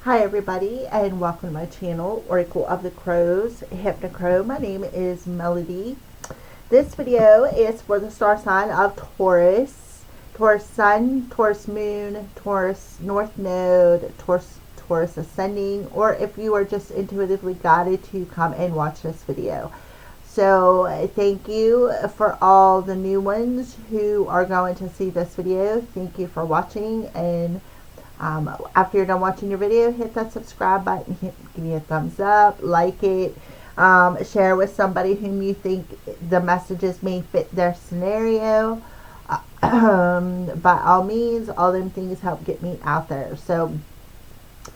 Hi everybody and welcome to my channel, Oracle of the Crows, Hypnocrow. My name is Melody. This video is for the star sign of Taurus, Taurus Sun, Taurus Moon, Taurus North Node, Taurus Ascending, or if you are just intuitively guided to come and watch this video. So thank you for all the new ones who are going to see this video. Thank you for watching, and after you're done watching your video, hit that subscribe button, give me a thumbs up, like it, share with somebody whom you think the messages may fit their scenario. By all means, all them things help get me out there. So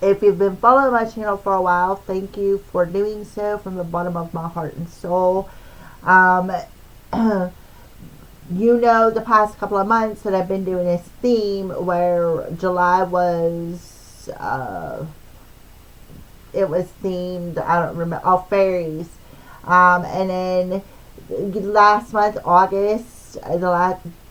if you've been following my channel for a while, thank you for doing so from the bottom of my heart and soul. You know, the past couple of months that I've been doing this theme where July was, it was themed, I don't remember, all fairies. And then last month, August,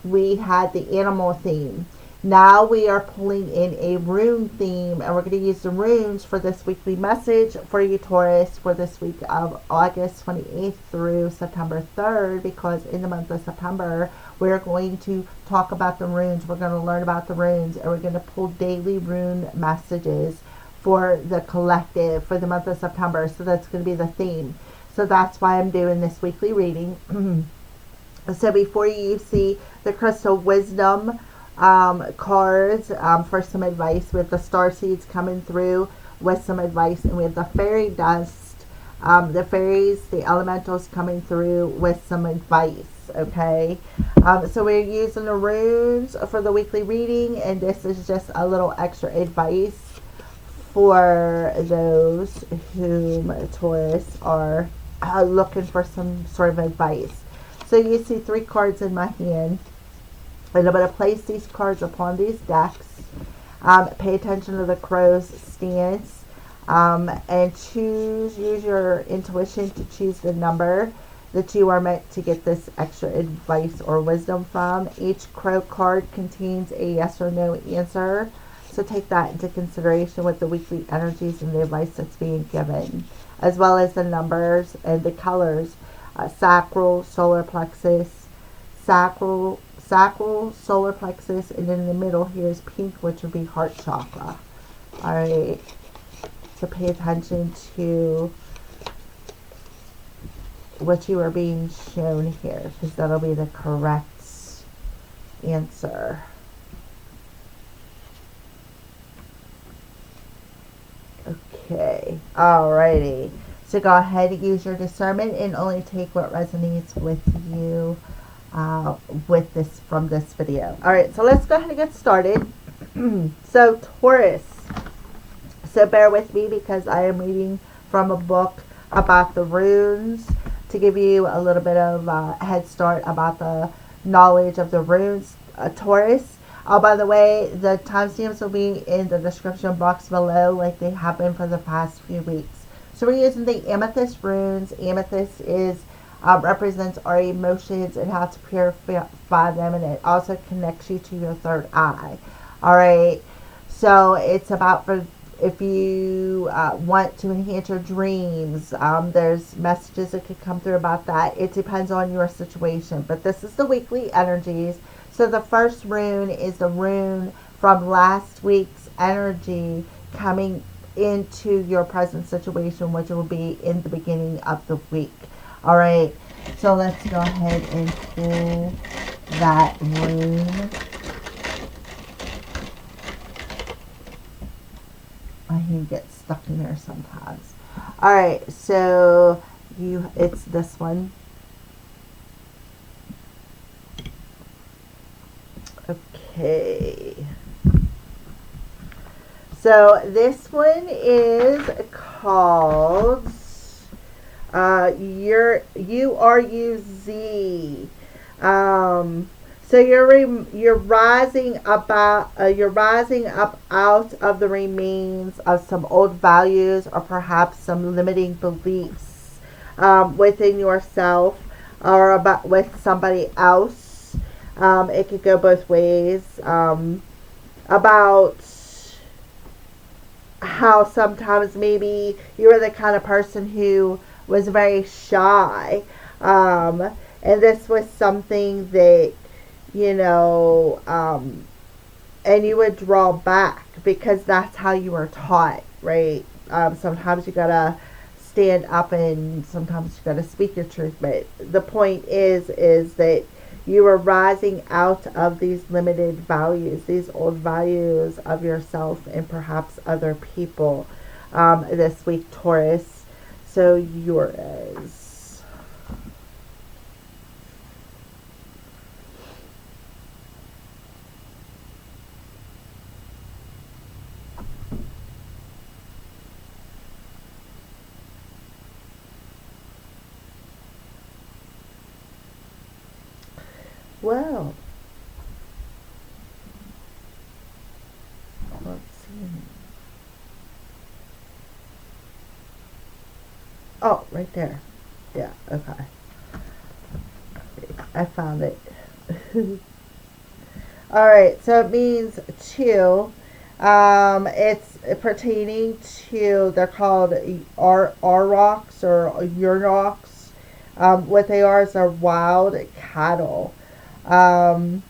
we had the animal theme. Now we are pulling in a rune theme, and we're going to use the runes for this weekly message for you, Taurus, for this week of August 28th through September 3rd, because in the month of September, we're going to talk about the runes. We're going to learn about the runes, and we're going to pull daily rune messages for the collective for the month of September. So that's going to be the theme. So that's why I'm doing this weekly reading. So before you see the crystal wisdom cards for some advice, with the star seeds coming through with some advice, and we have the fairy dust, the fairies, the elementals coming through with some advice. Okay, so we're using the runes for the weekly reading, and this is just a little extra advice for those whom Taurus are looking for some sort of advice. So you see 3 cards in my hand, and I'm going to place these cards upon these decks. Pay attention to the crow's stance, and use your intuition to choose the number that you are meant to get this extra advice or wisdom from. Each crow card contains a yes or no answer, so take that into consideration with the weekly energies and the advice that's being given, as well as the numbers and the colors. Sacral, solar plexus, sacral, solar plexus, and then in the middle here is pink, which would be heart chakra. Alright, so pay attention to what you are being shown here, because that'll be the correct answer. Okay, alrighty. So go ahead and use your discernment and only take what resonates with you with this from this video. Alright, so let's go ahead and get started. So Taurus, so bear with me because I am reading from a book about the runes to give you a little bit of a head start about the knowledge of the runes. Taurus, oh, by the way, the timestamps will be in the description box below, like they have been for the past few weeks. So we're using the amethyst runes. Amethyst is represents our emotions and how to purify them, and it also connects you to your third eye. Alright, so it's about for if you want to enhance your dreams. There's messages that could come through about that. It depends on your situation, but this is the weekly energies. So the first rune is the rune from last week's energy coming into your present situation, which will be in the beginning of the week. All right, so let's go ahead and pull that rune. I can get stuck in there sometimes. All right, so it's this one. Okay. So this one is called URUZ. So you're rising up out of the remains of some old values, or perhaps some limiting beliefs within yourself or about with somebody else. It could go both ways. About how sometimes maybe you were the kind of person who was very shy. And this was something that, you know, and you would draw back because that's how you were taught, right? Sometimes you gotta stand up and sometimes you gotta speak your truth. But the point is that you are rising out of these limited values, these old values of yourself and perhaps other people this week, Taurus. So yours. Well, let's see. Oh, right there. Yeah, okay. I found it. Alright, so it means two. It's pertaining to, they're called rocks or Urnox. What they are is a wild cattle. Um,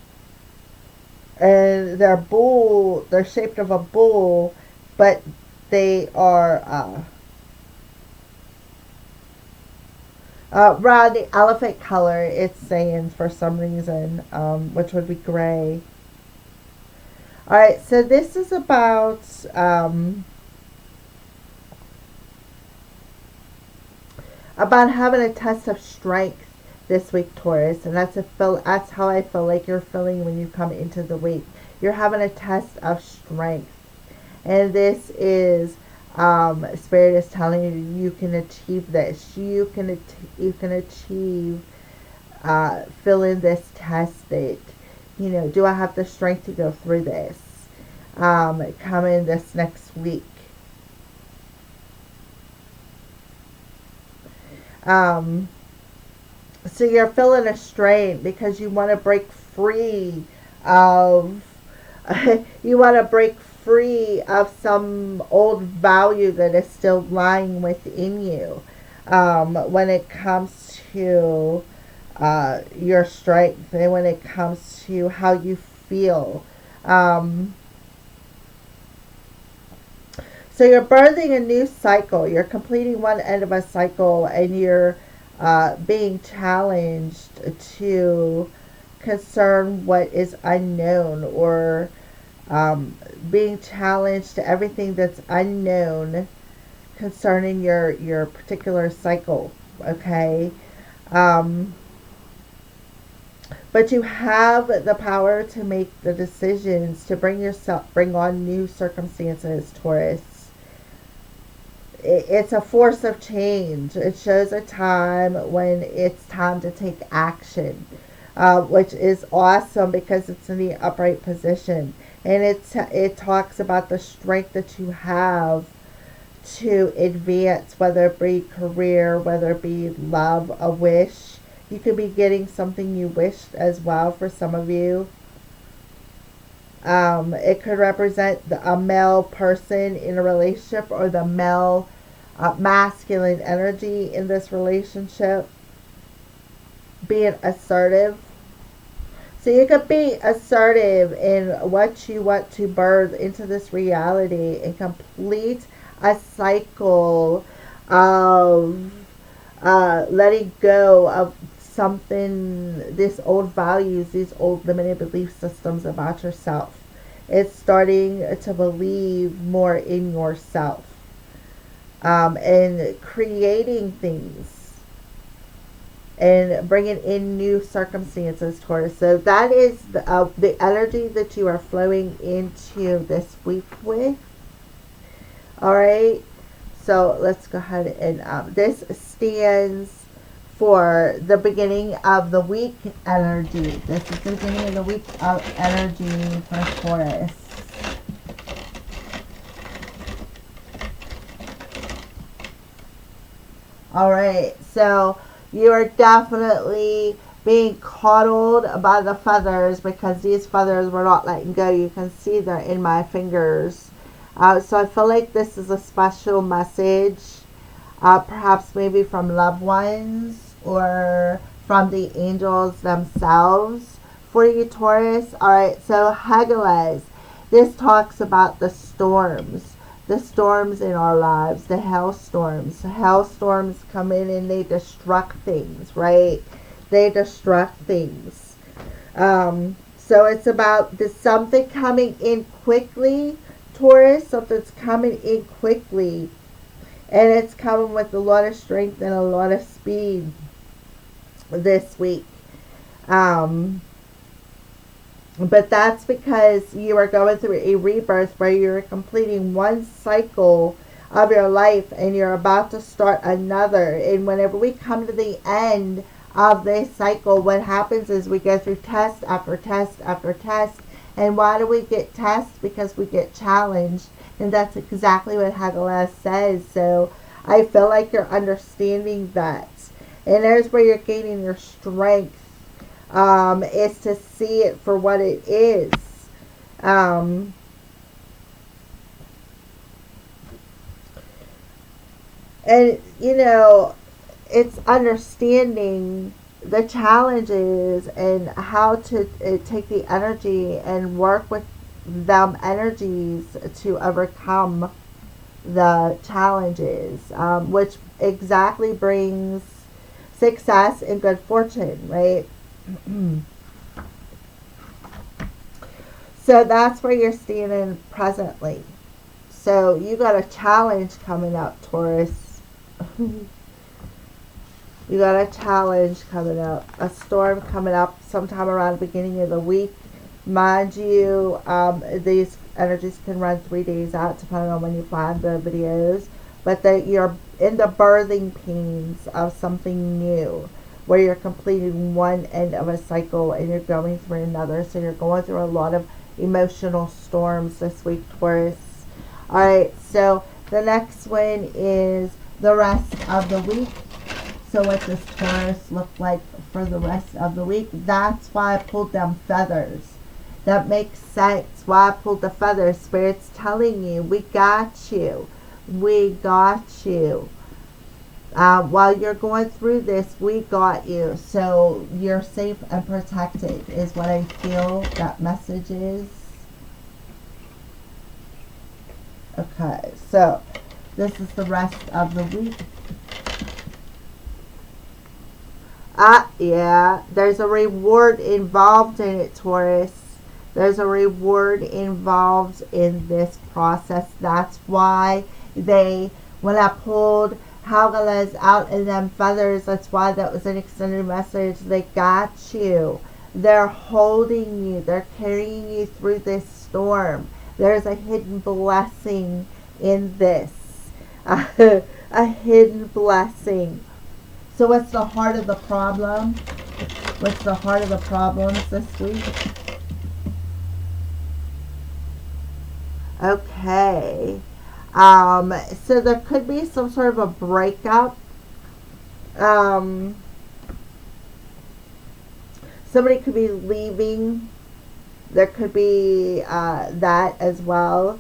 and they're shaped of a bull, but they are around the elephant color, it's saying for some reason, which would be gray. Alright, so this is about having a test of strength this week, Taurus, and that's how I feel like you're feeling when you come into the week. You're having a test of strength, and this is Spirit is telling you you can achieve this. You can achieve filling this test that, you know, do I have the strength to go through this coming this next week. So you're feeling a strain because you want to break free of you want to break free of some old value that is still lying within you when it comes to your strength and when it comes to how you feel. So you're birthing a new cycle. You're completing one end of a cycle and you're being challenged to concern what is unknown, or being challenged to everything that's unknown concerning your particular cycle. Okay. But you have the power to make the decisions to bring on new circumstances, Taurus. It's a force of change. It shows a time when it's time to take action, which is awesome because it's in the upright position. And it talks about the strength that you have to advance, whether it be career, whether it be love, a wish. You could be getting something you wished as well for some of you. It could represent a male person in a relationship, or the male masculine energy in this relationship being assertive. So you could be assertive in what you want to birth into this reality and complete a cycle of letting go of something, these old values, these old limited belief systems about yourself. It's starting to believe more in yourself, and creating things and bringing in new circumstances toward us. So that is the energy that you are flowing into this week with. All right. So let's go ahead and this stands for the beginning of the week energy. This is the beginning of the week of energy for Taurus. Alright, so you are definitely being coddled by the feathers because these feathers were not letting go. You can see they're in my fingers. So I feel like this is a special message, perhaps maybe from loved ones or from the angels themselves for you, Taurus. All right, so Hagalaz, this talks about the storms in our lives, the hailstorms. Hailstorms come in and they destruct things, right? They destruct things. So it's about something coming in quickly, Taurus. Something's coming in quickly, and it's coming with a lot of strength and a lot of speed this week. But that's because you are going through a rebirth where you're completing one cycle of your life and you're about to start another. And whenever we come to the end of this cycle, what happens is we go through test after test after test. And why do we get tests? Because we get challenged. And that's exactly what Hagalaz says. So I feel like you're understanding that. And there's where you're gaining your strength. Is to see it for what it is. And you know, it's understanding the challenges and how to take the energy and work with them energies to overcome the challenges, which exactly brings success and good fortune, right? So that's where you're standing presently. So you got a challenge coming up, Taurus. You got a challenge coming up. A storm coming up sometime around the beginning of the week. Mind you, these energies can run 3 days out depending on when you find the videos. But that you're in the birthing pains of something new, where you're completing one end of a cycle and you're going through another. So you're going through a lot of emotional storms this week, Taurus. Alright, so the next one is the rest of the week. So what does Taurus look like for the rest of the week? That's why I pulled them feathers. That makes sense. Why I pulled the feathers. Spirit's telling you, we got you. We got you. While you're going through this, we got you. So you're safe and protected is what I feel that message is. Okay, so this is the rest of the week. Yeah, there's a reward involved in it, Taurus. There's a reward involved in this process. That's why when I pulled Hagalaz out in them feathers, that's why that was an extended message. They got you. They're holding you. They're carrying you through this storm. There's a hidden blessing in this. A hidden blessing. So what's the heart of the problem? What's the heart of the problems this week? Okay. So there could be some sort of a breakup. Somebody could be leaving. There could be that as well.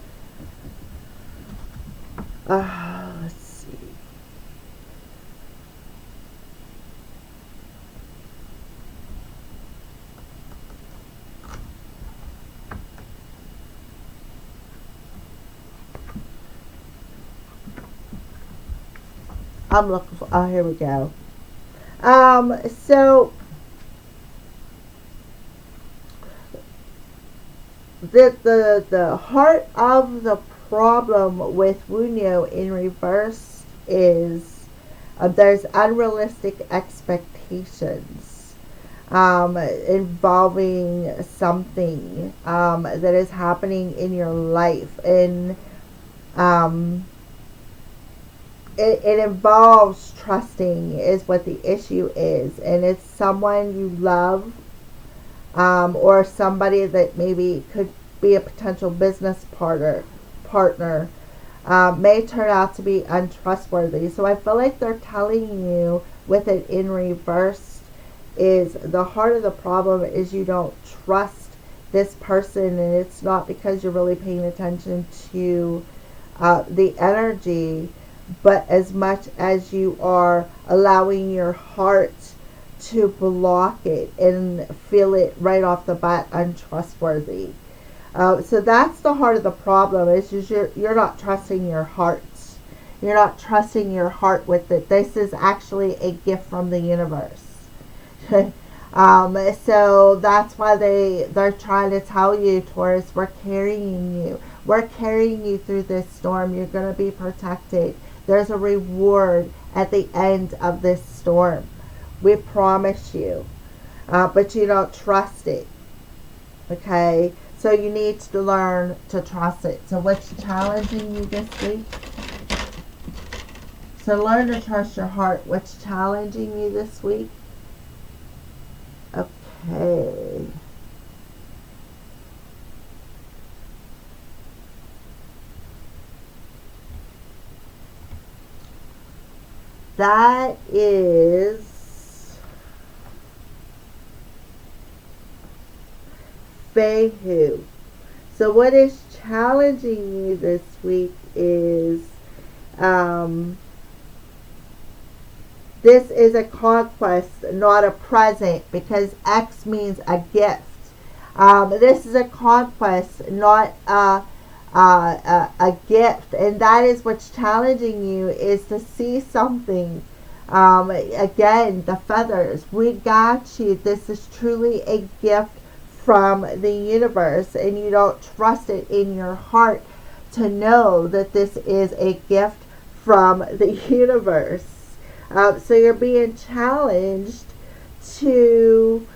Let's see. I'm looking for, oh, here we go. So the heart of the problem with Wunyo in reverse is there's unrealistic expectations involving something that is happening in your life, and it involves trusting is what the issue is, and it's someone you love, or somebody that maybe could be a potential business partner may turn out to be untrustworthy. So I feel like they're telling you with it in reverse is the heart of the problem is you don't trust this person, and it's not because you're really paying attention to the energy, but as much as you are allowing your heart to block it and feel it right off the bat untrustworthy. So that's the heart of the problem, is you're not trusting your heart. You're not trusting your heart with it. This is actually a gift from the universe. So that's why they're trying to tell you, Taurus, we're carrying you. We're carrying you through this storm. You're going to be protected. There's a reward at the end of this storm. We promise you. But you don't trust it. Okay? So you need to learn to trust it. So what's challenging you this week? So learn to trust your heart. What's challenging you this week? Okay. That is Fehu. So what is challenging you this week is this is a conquest, not a present, because X means a gift. This is a conquest, not a gift. And that is what's challenging you, is to see something. Again, the feathers. We got you. This is truly a gift from the universe, and you don't trust it in your heart to know that this is a gift from the universe. So you're being challenged to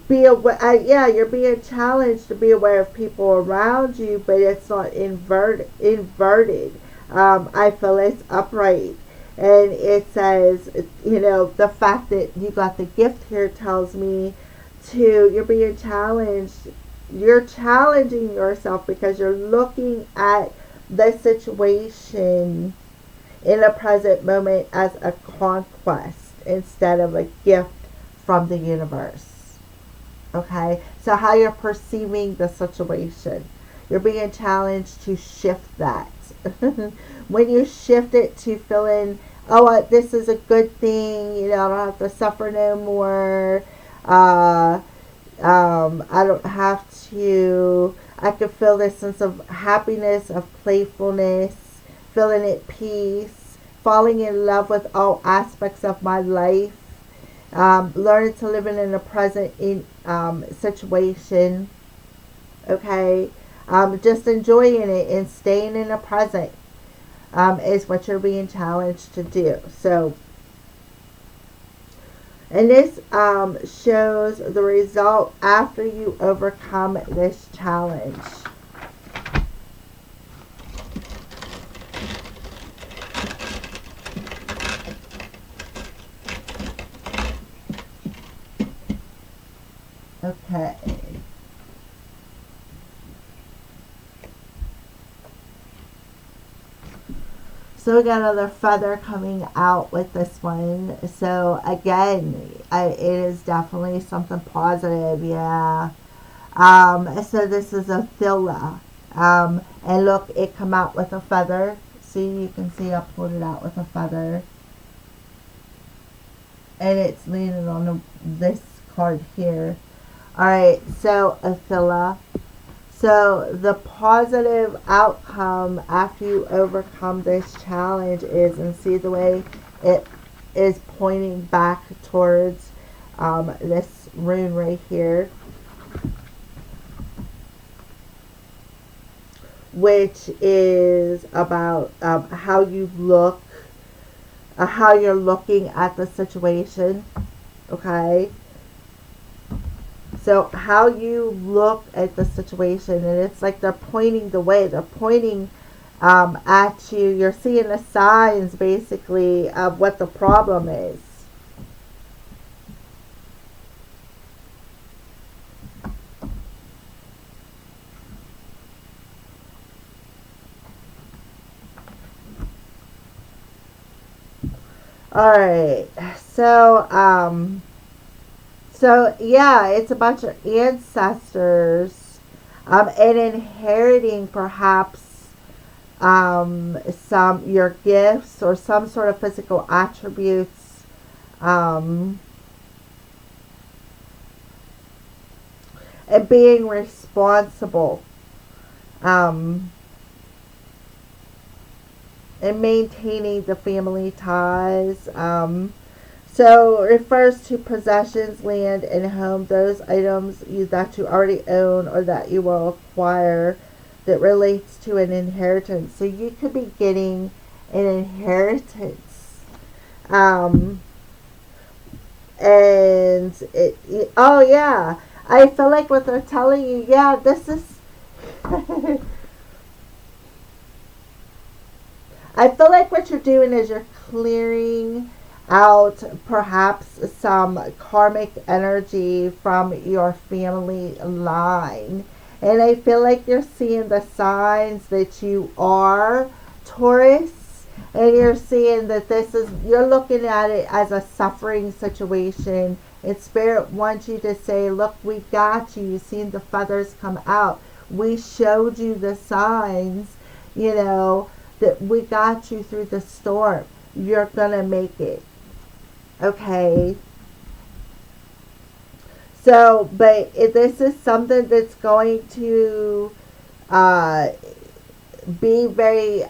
be aware. You're being challenged to be aware of people around you, but it's not inverted. I feel it's upright. And it says, the fact that you got the gift here tells me you're being challenged. You're challenging yourself because you're looking at the situation in a present moment as a conquest instead of a gift from the universe. Okay? So how you're perceiving the situation. You're being challenged to shift that. When you shift it to feeling, this is a good thing, I don't have to suffer no more. I don't have to, I can feel this sense of happiness, of playfulness, feeling at peace, falling in love with all aspects of my life, learning to live in a present situation, okay, just enjoying it and staying in the present is what you're being challenged to do. So, and this shows the result after you overcome this challenge. Okay. So we got another feather coming out with this one. So again, it is definitely something positive, yeah. So this is a Thilla. And look, it come out with a feather. See, you can see I pulled it out with a feather. And it's leaning on this card here. Alright, so Athila. So the positive outcome after you overcome this challenge is, and see the way it is pointing back towards this rune right here, which is about how you look, how you're looking at the situation, okay? So how you look at the situation, and it's like they're pointing the way. They're pointing at you. You're seeing the signs, basically, of what the problem is. All right. So yeah, it's about your ancestors, and inheriting perhaps some your gifts or some sort of physical attributes, um, and being responsible, um, and maintaining the family ties. So it refers to possessions, land, and home, those items that you already own or that you will acquire that relates to an inheritance. So you could be getting an inheritance. Um, oh yeah, I feel like what they're telling you, yeah, this is, I feel like what you're doing is you're clearing out perhaps some karmic energy from your family line. And I feel like you're seeing the signs that you are Taurus. And you're seeing that you're looking at it as a suffering situation. And Spirit wants you to say, look, we got you. You've seen the feathers come out. We showed you the signs, that we got you through the storm. You're going to make it. Okay. So, but this is something that's going to be very,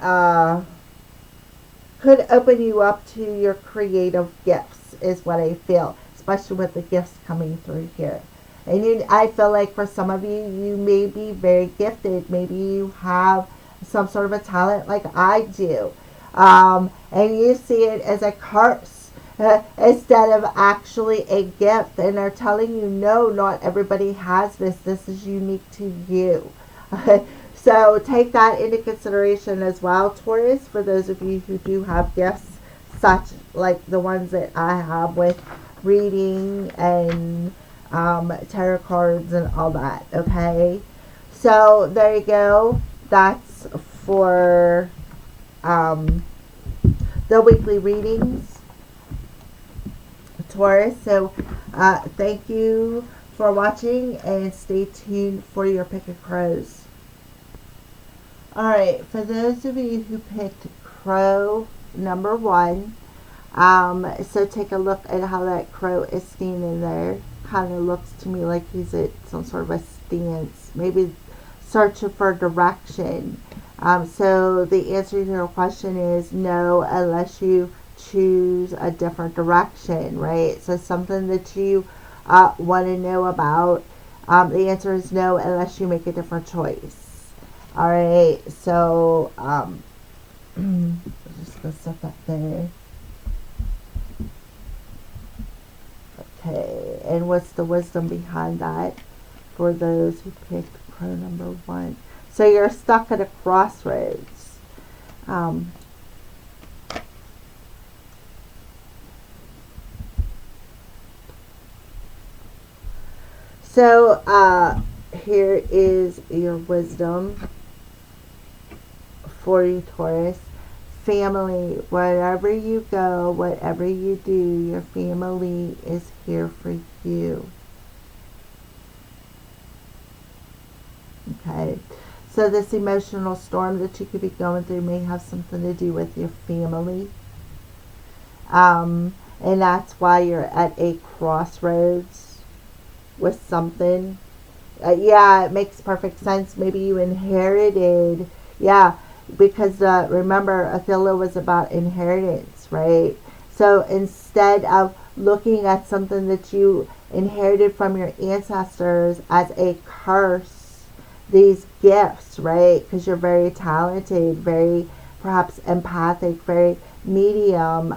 could open you up to your creative gifts, is what I feel, especially with the gifts coming through here. And I feel like for some of you, you may be very gifted. Maybe you have some sort of a talent like I do. And you see it as a curse instead of actually a gift. And they're telling you, no, not everybody has this. This is unique to you. So take that into consideration as well, Taurus, for those of you who do have gifts, such like the ones that I have with reading and tarot cards and all that. Okay. So there you go. That's for the weekly readings, Taurus. So thank you for watching, and stay tuned for your pick of crows. Alright, for those of you who picked crow number 1, so take a look at how that crow is standing there. Kind of looks to me like he's at some sort of a stance, maybe searching for direction. So the answer to your question is no, unless you choose a different direction, right? So something that you want to know about, the answer is no, unless you make a different choice. All right, so I'm just going to set that there. Okay, and what's the wisdom behind that for those who picked crow number 1? So you're stuck at a crossroads. So here is your wisdom for you, Taurus. Family, wherever you go, whatever you do, your family is here for you. Okay. So this emotional storm that you could be going through may have something to do with your family. And that's why you're at a crossroads with something. Yeah, it makes perfect sense. Maybe you inherited, because remember, Athila was about inheritance, right? So instead of looking at something that you inherited from your ancestors as a curse, these gifts, right? Because you're very talented, very perhaps empathic, very medium,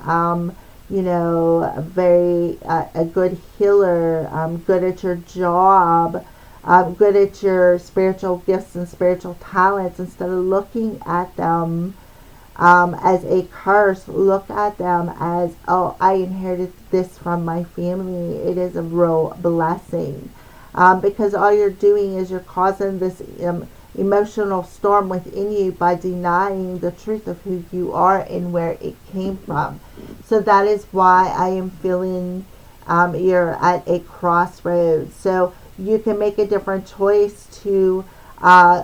very a good healer, good at your job, good at your spiritual gifts and spiritual talents. Instead of looking at them as a curse, look at them as, oh, I inherited this from my family. It is a real blessing. Because all you're doing is you're causing this emotional storm within you by denying the truth of who you are and where it came from. So that is why I am feeling you're at a crossroads. So you can make a different choice to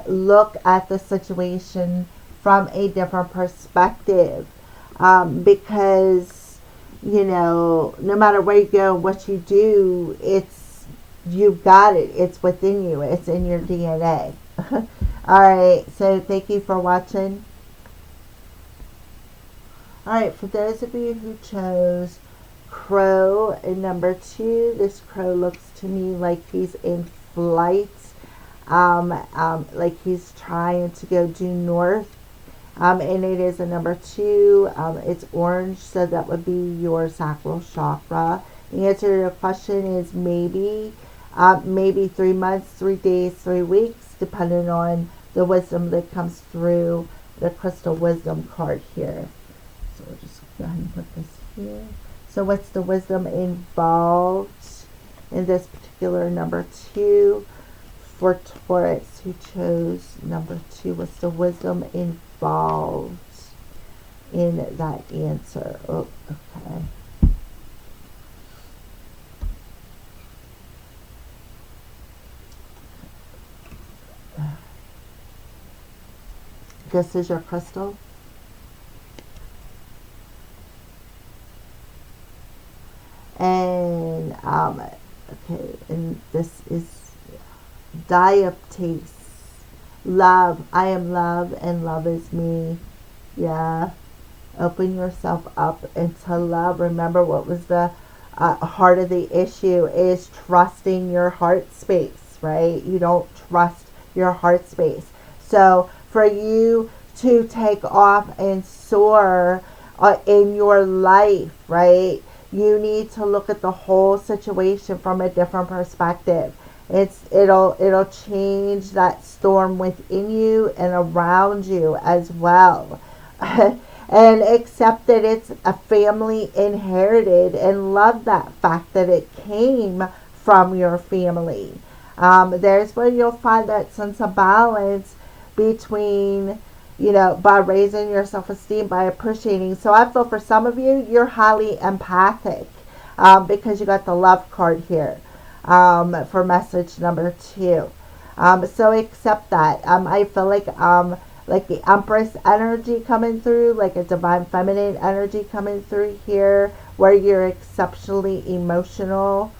look at the situation from a different perspective, because no matter where you go, what you do, you've got it. It's within you. It's in your DNA. All right. So thank you for watching. All right. For those of you who chose crow in number 2, this crow looks to me like he's in flight, like he's trying to go due north. And it is a number 2. It's orange, so that would be your sacral chakra. The answer to your question is maybe 3 months, 3 days, 3 weeks, depending on the wisdom that comes through the crystal wisdom card here. So we'll just go ahead and put this here. So what's the wisdom involved in this particular number 2? For Taurus, who chose number 2, what's the wisdom involved in that answer? Oh, okay. This is your crystal. And okay, and this is diaptase. Love. I am love and love is me. Yeah. Open yourself up into love. Remember, what was the heart of the issue is trusting your heart space, right? You don't trust your heart space. So for you to take off and soar in your life, right, you need to look at the whole situation from a different perspective. It'll change that storm within you and around you as well. And accept that it's a family inherited, and love that fact that it came from your family. There's where you'll find that sense of balance between, by raising your self-esteem, by appreciating. So I feel for some of you, you're highly empathic, because you got the love card here, for message number 2. So accept that. I feel like the Empress energy coming through, like a divine feminine energy coming through here, where you're exceptionally emotional,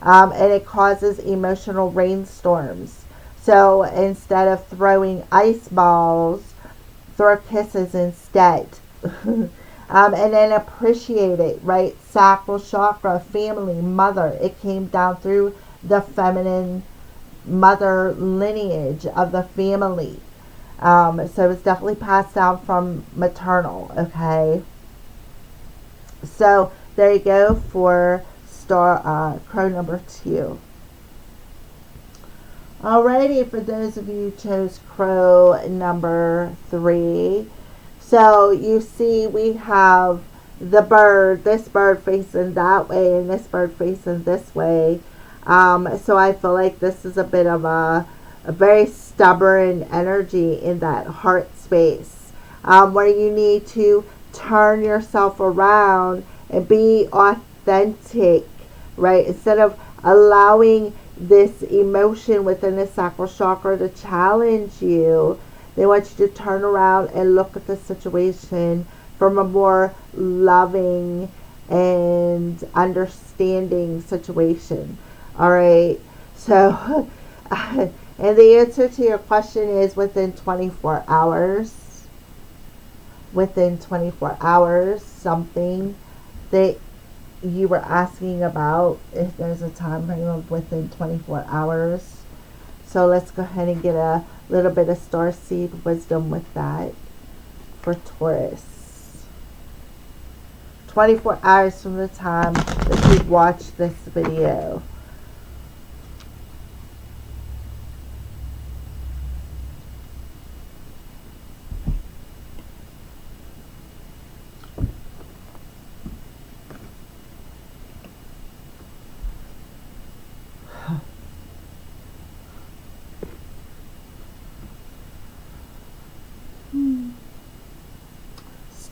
and it causes emotional rainstorms. So instead of throwing ice balls, throw kisses instead. And then appreciate it, right? Sacral chakra, family, mother. It came down through the feminine mother lineage of the family. So it's definitely passed down from maternal, okay? So there you go for crow number 2. Alrighty, for those of you who chose crow number 3. So you see we have the bird, this bird facing that way and this bird facing this way. So I feel like this is a bit of a very stubborn energy in that heart space, where you need to turn yourself around and be authentic, right? Instead of allowing this emotion within the sacral chakra to challenge you, they want you to turn around and look at the situation from a more loving and understanding situation. All right. So, and the answer to your question is within 24 hours. Within 24 hours, something that you were asking about, if there's a time frame of within 24 hours. So let's go ahead and get a little bit of starseed wisdom with that for Taurus. 24 hours from the time that you watch this video.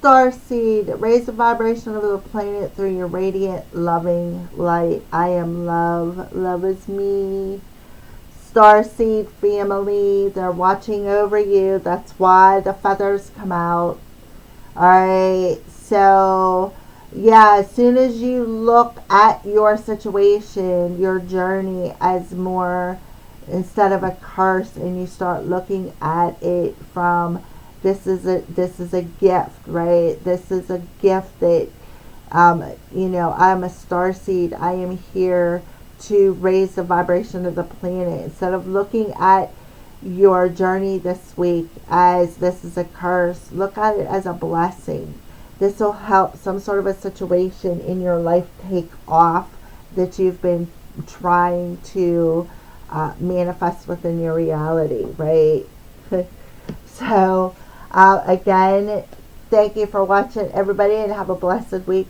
Starseed, raise the vibration of the planet through your radiant, loving light. I am love. Love is me. Starseed family, they're watching over you. That's why the feathers come out. Alright, so yeah, as soon as you look at your situation, your journey as more, instead of a curse, and you start looking at it from this is a gift, right? This is a gift that I'm a starseed. I am here to raise the vibration of the planet. Instead of looking at your journey this week as this is a curse, look at it as a blessing. This will help some sort of a situation in your life take off that you've been trying to manifest within your reality, right? So again, thank you for watching, everybody, and have a blessed week.